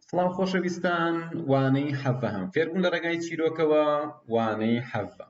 سڵاو خۆشەویستان، وانەی حەڤە هەم فێربوون لە ڕێگای چیرۆکەوە. وانەی حەڤە.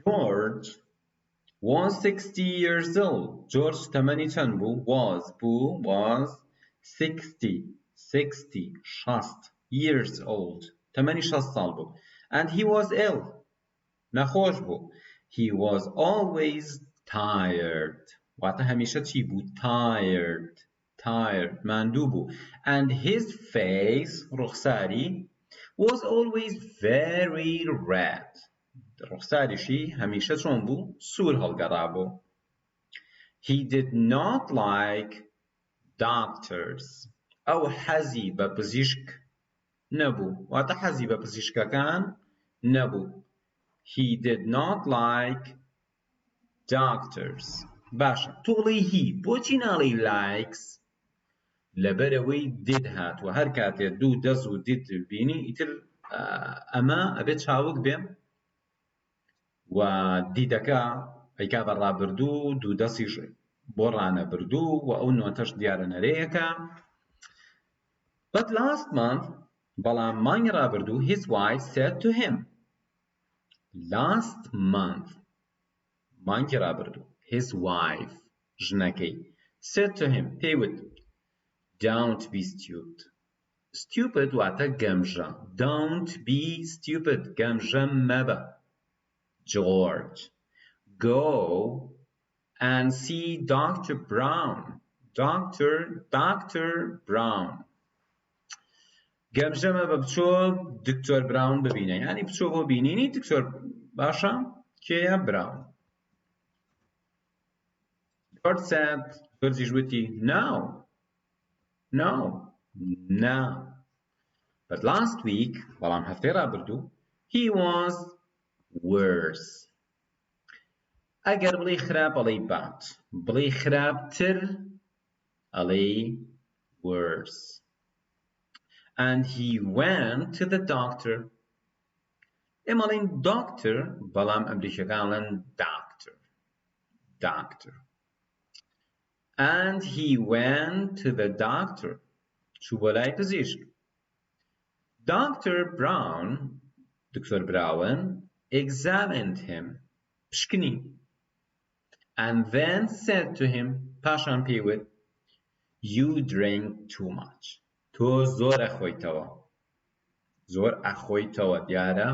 George was 60 years old. George تەمەنی چەند بوو؟ was 60 years old. تەمەنی 60 ساڵ بوو. And he was ill. نەخۆش بوو. He was always tired. واتە هەمیشە چی بوو؟ tired ماندوو بوو. And his face ڕوخساری was always very red. ڕوخساریشی هەمیشە چۆن بوو؟ سوور هەڵگەڕا بوو. He did not like doctors. ئەو حەزی بە پزیشک نەبوو. واتە حەزی بە پزیشکەکان نەبوو. He did not like doctors. باشە توڵی هی بۆچی ناڵی likes؟ لەبەرەوەی did هاتووە. هەر کاتێ دوو دەست و did بینی ئیتر ئەمە ئەبێت چاوک بێم و دیدەکە ئەیکا بە ڕابردوو دوو دەستیش بۆ ڕانەبردوو و ئەو نۆتەش دیارە نەرەیەکە. But last month بەڵام مانگی ڕابردوو his wife said to him. Last month مانگی ڕابردوو his wife ژنەکەی said to him پێیوت Don't be stupid. Stupid واتە گەمژە. Don't be stupid. گەمژە مەبە. George, go and see Dr. Brown. Dr. Brown. گەمژە مەبە بچۆ دکتۆر براون ببینە. یعنی بچۆ بۆ بینینی دکتۆر باشە کێیە؟ براون. George said, George وتی No. But last week, بەڵام هەفتەی ڕابردوو, he was worse. ئەگەر بڵێ خراپ ئەڵێی bad. بڵێ خراپتر ئەڵێی worse. And he went to the doctor. ئێمە ئەڵێن doctor بەڵام ئەمریکەکان ئەڵێن doctor. And he went to the doctor. چوو بۆ لای پزیشک. Dr. Brown, دکتۆر براون, examined him. پشکنی. And then said to him, پاشان پێیوت, You drink too much. تۆ زۆر ئەخۆیتەوە. دیارە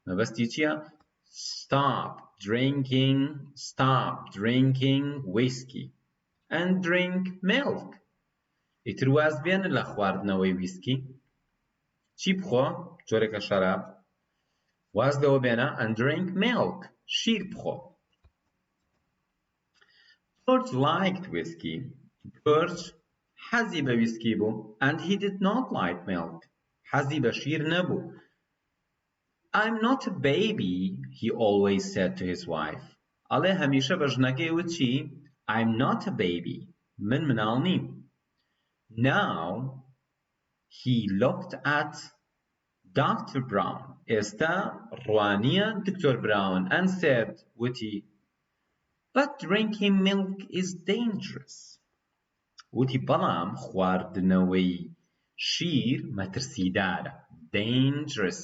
مەبەستی چییە؟ Stop drinking whiskey. And drink milk. ئیتر واز بێنە لە خواردنەوەی ویسکی. چی بخۆ؟ جۆرێکە شەراب. واز لەوە بێنە and drink milk. شیر بخۆ. George liked whiskey. George حەزی بە ویسکی بوو. And he did not like milk. حەزی بە شیر نەبوو. I'm not a baby, he always said to his wife. ئەڵێ هەمیشە بە ژنەکەی وتی I'm not a baby. من مناڵ نیم. Now he looked at Dr. Brown. ئێستا ڕوانیە دکتۆر براون and said وتی But drinking milk is dangerous. وتی بەڵام خواردنەوەی شیر مەترسیدارە. Dangerous.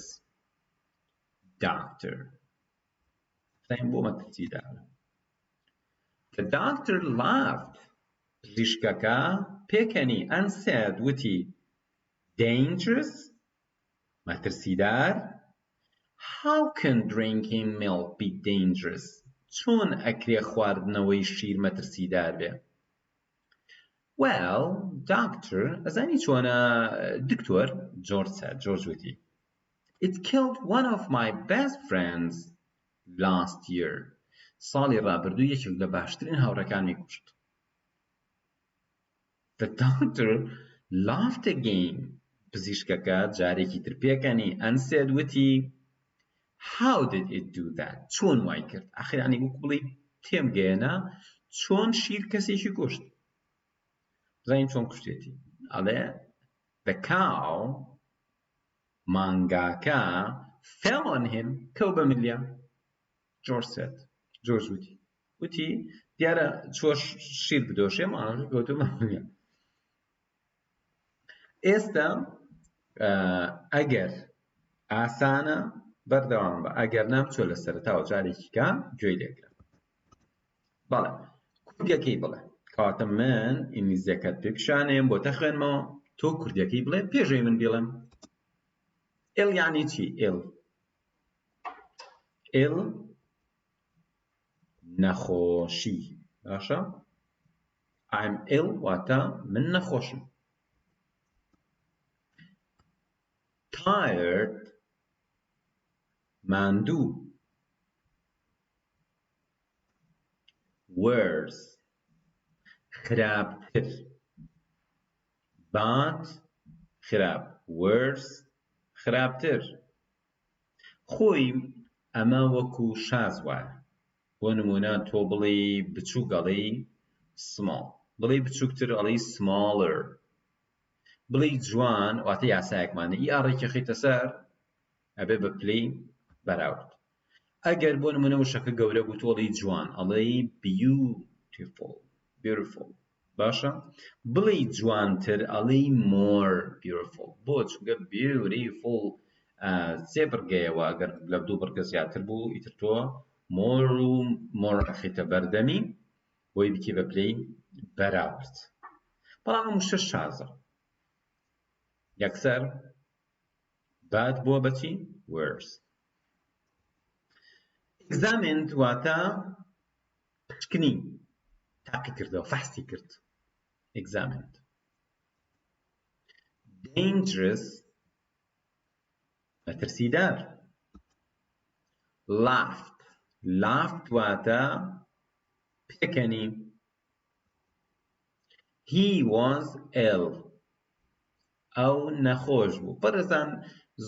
Doctor. بۆ مەترسیدارە. The doctor laughed. پزیشکەکە پێکەنی and said وتی Dangerous? مەترسیدار? How can drinking milk be dangerous? چۆن ئەکرێ خواردنەوەی شیر مەترسیدار بێ؟ Well, doctor, ئەزانی چۆنە دکتۆر؟ George وتی It killed one of my best friends last year. ساڵی ڕابردوو یەکێک لە باشترین هاوڕێکانی کوشت. The doctor laughed again. پزیشکەکە جارێکی تر پێکەنی and said وتی How did it do that? چۆن وای کرد؟ ئاخرانی وەکو بڵێ تێمگەیەنە چۆن شیر کەسێکی کوشت. بزانین چۆن کوشتێتی. ئەڵێ The cow مانگاکە fell on him. کەو بە ملیە. George said. George وتی دیارە چۆ شیر بدۆشێ ماڵ گەوتومە ئێستا ئەگەر ئاسانە بەردەوام بە ئەگەر نام چۆ لە سەرەتاوە جارێکی کە گوێی لێگرە بەڵێ کوردیەکەی بڵێ کەواتە من ئینگلیزیەکەت پێ پیشانێم بۆتە خوێنمەوە تۆ کوردیەکەی بڵێ پێشەوەی من بڵێم ئێڵ یعنی چی ئێڵ ئێڵ نەخۆشی باشە I'm ill واتە من نەخۆشم tired ماندوو worse خراپتر bad خراپ worse خراپتر خۆی ئەمە وەکو شاز وایە بۆ نمونە تۆ بڵێ بچووک ئەڵێی small بڵێ بچووکتر ئەڵێی smaller بڵێ جوان واتە یاسایەکمانە ئی ئاڕێکی خەیتە سەر ئەبێ بە پلەی بەراورد ئەگەر بۆ نمونە وشەکە گەورە بوو تۆ ئەڵێی جوان ئەڵێی beautiful باشە بڵێ جوانتر ئەڵێی more beautiful بۆ چونکە beautiful سێ بڕگەیەوە ئەگەر لە دوو بڕگە زیاتر بوو ئیتر تۆ more ئەخیتە بەردەمی بۆی بکەی بە پلەی بەراورد بەڵام هەموو شتە شازە یەکسەر bad بووە بەچی worse examined واتە پشکنی تاقی کردەوە فەحسی کرد examined dangerous مەترسیدار laughed واتە پێکەنی he was ill ئەو نەخۆش بوو بەڕێزان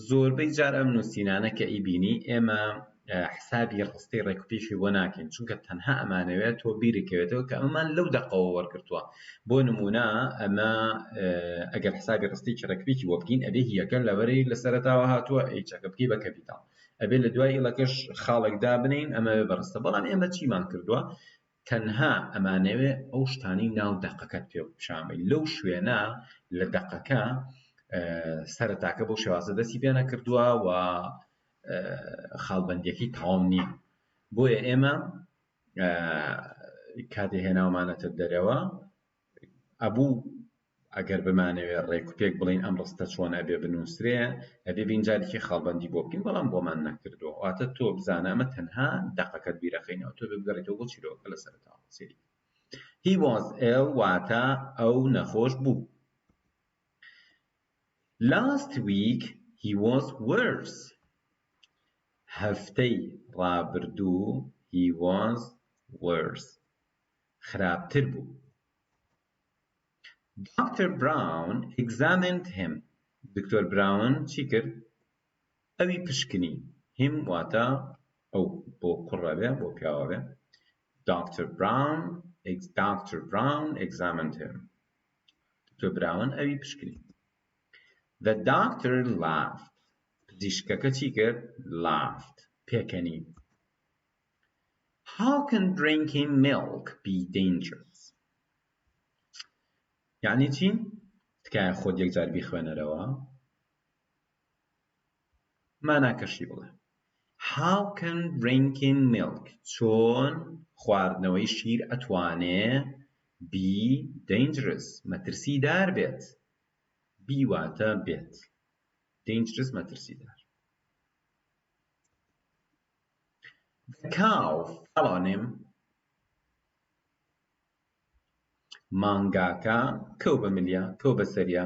زۆربەی جار ئەم نووسینانە کە ئیبینی ئێمە حسابی ڕستەی ڕێکوپێکی بۆ ناکەین چونکە تەنها ئەمانەوێت تۆ بیرکەوێتەوە کە ئەمەمان لەو دەقەوە وەرگرتووە بۆ نمونە ئەمە ئەگەر حسابی ڕستێکی ڕێکوپێکی بۆ بکەین ئەبێ هیەکە لەبەرەی لە سەرەتاوە هاتووە ئیچەکە بکەی بە کەپیتاڵ ئەبێ لە دوای ئیڵەکەش خاڵێکدا بنین ئەمە بەڕستە بەڵام ئێمە چیمان کردووە تەنها ئەمانەوێ ئەو شتانی ناو دەقەکەت پێ بشامی لەو شوێنە لە دەقەکە سەرەتاکە بۆ شێوازە دەستی پێ نەکردووە و خاڵبەندیەکەی تەواو نییە بۆیە ئێمە کاتێ هێناومانەتە دەرەوە ئەبوو ئەگەر بمانەوێت ڕێکوپێک بڵین ئەم ڕستە چۆن ئەبێ بنووسرێ ئەبێ بینجارێکی خاڵبەندی بۆ بکەین بەڵام بۆمان نەکردووە واتە تۆ بزانە ئەمە تەنها دەقەکەت بیرەخینەوە تۆ بگەڕێتەوە بۆ چیرۆکە لە سەرەتاوە سێری he was ill واتە ئەو نەخۆش بوو last week he was worse هەفتەی ڕابردوو he was worse خراپتر بوو Dr. Brown examined him. Dr. Brown چی کرد؟ ئەوی پشکنی. him واتە ئەو بۆ کوڕە بێ بۆ پیاوە بێ. Dr. Brown examined him. Dr. Brown ئەوی پشکنی. The doctor laughed. پزیشکەکە چی کرد؟ laughed. پێکەنی. How can drinking milk be dangerous? یعنی چی؟ تکایە خۆت یەکجار بیخوێنەرەوە ماناکەشی بڵێ How can drinking milk چۆن خواردنەوەی شیر ئەتوانێ be dangerous مەترسیدار بێت be واتە بێت dangerous مەترسیدار The cow fell on him مانگاکە کەو بە ملیە کەو بە سەریە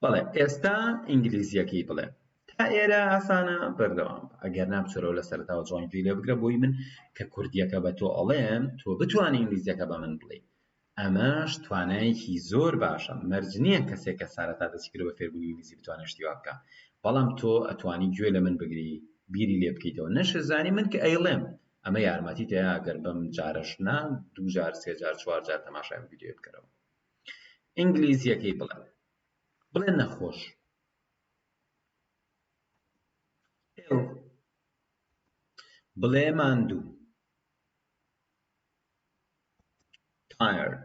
بەڵێ ئێستا ئینگلیزیەکەی بڵێ تا ئێرە ئاسانە بەردەوام ئەگەر نامچۆرەوە لە سەرەتاوە جوانگوێی لێ بگرە بۆی من کە کوردیەکە بە تۆ ئەڵێم تۆ بتوانین ئینگلیزیەکە بە من بڵێ ئەمەش توانایەکی زۆر باشە مەرج نییە کەسێک کە سارەتا دەستی کرد بە فێربوونی ئینگلیزی بتوانێت شتی وا بکە بەڵام تۆ ئەتوانی گوێ لە من بگری بیری لێ بکەیتەوە نەشزانی من کە ئەیڵێم ئەمە یارمەتی تەیە ئەگەر بەم جارەشنا دوو جار سێ جار چوار جار تەماشای ڤیدیۆ بکەرەوە ئینگلیزیەکەی بڵێ نەخۆش بڵێ ماندوو. tired.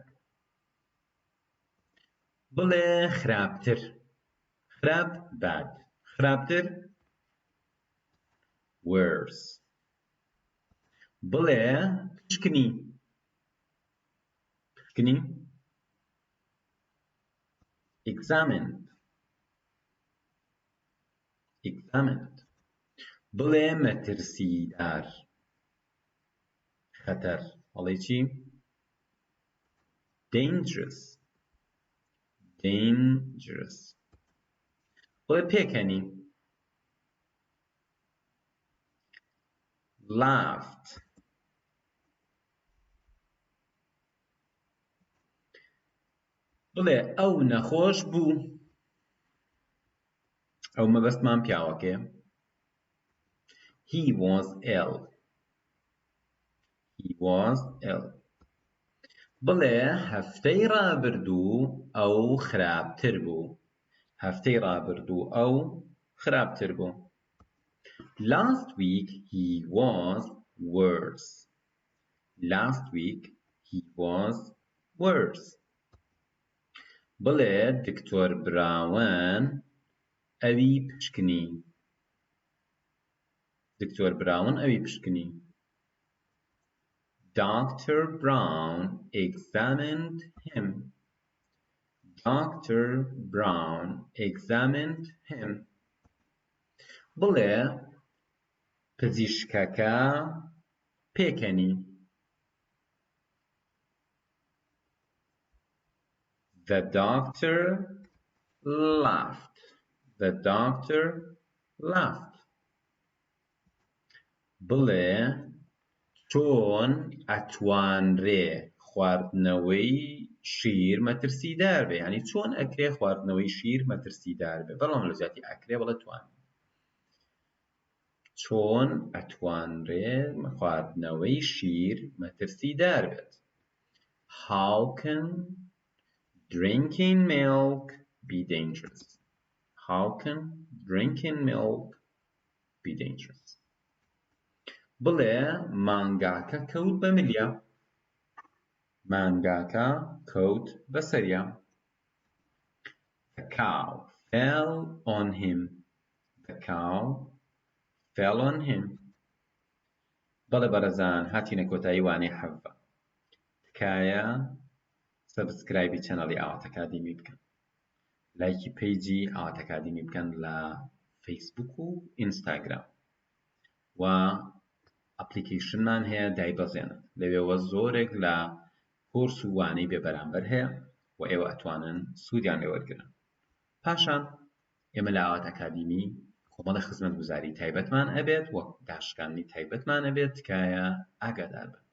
بڵێ خراپتر. خراپ bad. خراپتر worse. بڵێ پشکنی. پشکنی examined. examined. بڵێ مەترسیدار. خەتەر. بەڵێ چی؟ dangerous. dangerous. بڵێ پێکەنی. laughed. بڵێ ئەو نەخۆش بوو. ئەو مەبەستمان پیاوەکەیە. he was ill. he was ill. بڵێ هەفتەی ڕابردوو ئەو خراپتر بوو. هەفتەی ڕابردوو ئەو خراپتر بوو. last week he was worse. last week he was worse. بڵێ دکتۆر براون ئەوی پشکنی. دکتۆر براون ئەوی پشکنی. Dr. Brown examined him. Dr. Brown examined him. بڵێ پزیشکەکە پێکەنی. The doctor laughed. The doctor laughed. بڵێ چۆن ئەتوانرێ خواردنەوەی شیر مەترسیدار بێ. یعنی چۆن ئەکرێ خواردنەوەی شیر مەترسیدار بێ. بەڵام لە زیاتی ئەکرێ بڵێ توان. چۆن ئەتوانرێ خواردنەوەی شیر مەترسیدار بێت. How can drinking milk be dangerous? How can drinking milk be dangerous? بڵێ مانگاکە کەوت بە ملیە. مانگاکە کەوت بەسەریا. The cow fell on him. The cow fell on him. بەڵێ بەڕێزان هاتینە کۆتایی وانەی حەڤە. تکایە سەبسکرایبی چەنەڵی ئاوات ئەکادیمی بکەن. لایکی پیجی ئاوات ئەکادیمی بکەن لە فەیسبوک و ئینستاگرام. و ئەپلیکیشنمان هەیە دایبەزێنن. لەوێوە زۆرێک لە کۆرس و وانەی بێبەرامبەر هەیە و ئێوە ئەتوانن سوودیان لێ وەرگرن. پاشان ئێمە لە ئاوات ئەکادیمی کۆمەڵی خزمەتگوزاری تایبەتمان ئەبێت و داشکاندنی تایبەتمان ئەبێت تکایە ئاگادار بن.